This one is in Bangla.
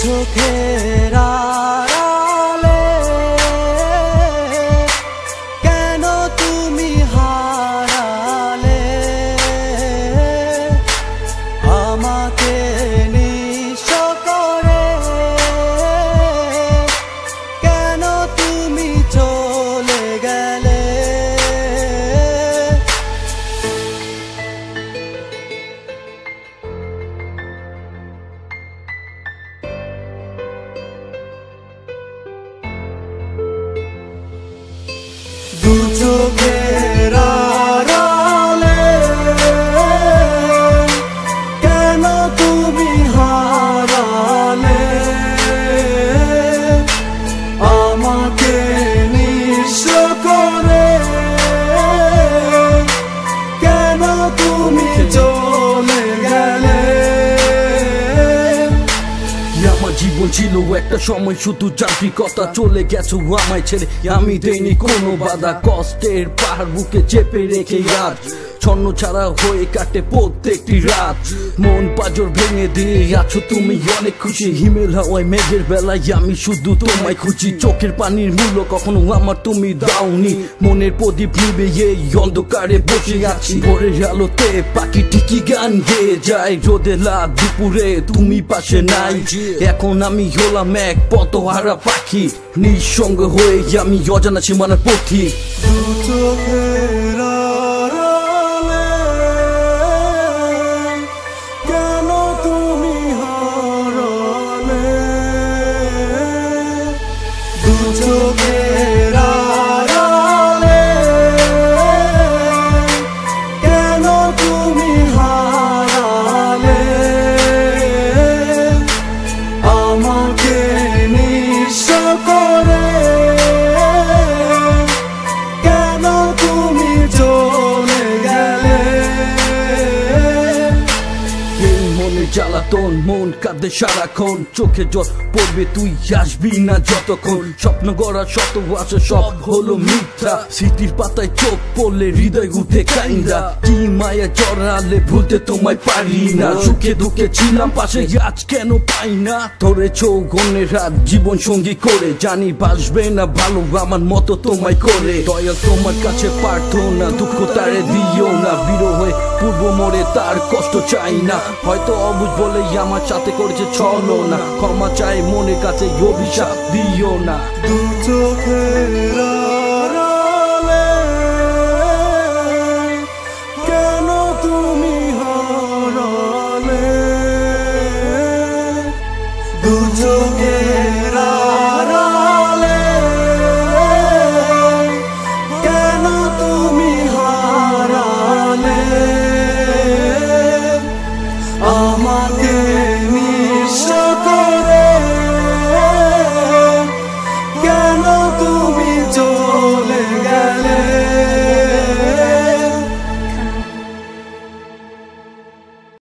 চোখের আড়ালে কেন তুমি হারালে আমাকে নিঃস্ব করে, কেন তুমি চলে গেলে। দু চোখের আড়ালে কেন তুমি হারালে আমাকে নিঃস্ব করে, কেন তুমি চলে গেলে। আমার জীবন ছিল একটা সময় শুধু যান্ত্রিকতা, চলে গেছো আমায় ছেড়ে, আমি দেইনি কোনো বাধা। কষ্টের পাহাড় বুকে চেপে রেখে আজ ছন্ন ছাড়া হয়ে কাটে প্রত্যেকটি রাত। মন পাজর ভেঙে দিয়ে আছো তুমি অনেক খুশি, হিমেল হাওয়ায় মেঘের বেলায় আমি শুধু তোমায় খুঁজি। চোখের পানির মূল্য কখনো আমার তুমি দাওনি, মনের প্রদীপ নিবে এই অন্ধকারে বসে আছি। ভোরের আলোতে পাখি ঠিকই গান গেয়ে যায়, রোদে লাল দুপুরে তুমি পাশে নাই। এখন আমি হলাম এক পথহারা পাখি, নিঃসঙ্গ হয়ে আমি অজানা সীমানার পথি। দু চোখের আড়ালে কেন তুমি হারালে, দু চোখের আড়ালে কেন তুমি হারালে আমাকে নিঃস্ব করে, কেন তুমি চলে গেলে। এই মনে জ্বালাতন, মন কাঁদে সারাক্ষণ, চোখে জল পড়বে তুই আসবি না যতক্ষণ। স্বপ্ন গড়া শত আশা সব হলো মিথ্যা, স্মৃতির পাতায় চোখ পড়লে হৃদয় উঠে কাইন্দা। কি মায়া জড়ালে ভুলতে তোমায় পারি না, সুখে দুঃখে ছিলাম পাশে আজ কেন পাই না। ধরেছো গনের হাত জীবন সঙ্গী করে, জানি বাসবে না ভালো আমার মতো তোমায় করে। দয়াল তোমার কাছে প্রার্থনা, দুঃখ তারে দিও না, বিরহ হয়ে পূর্ব মোড়ে তার কষ্ট চাই না। হয়তো অবুঝ বলেই আমার সাথে করেছে ছলো না, ক্ষমা চাই মনের কাছে অভিশাপ দিও না। দু চোখের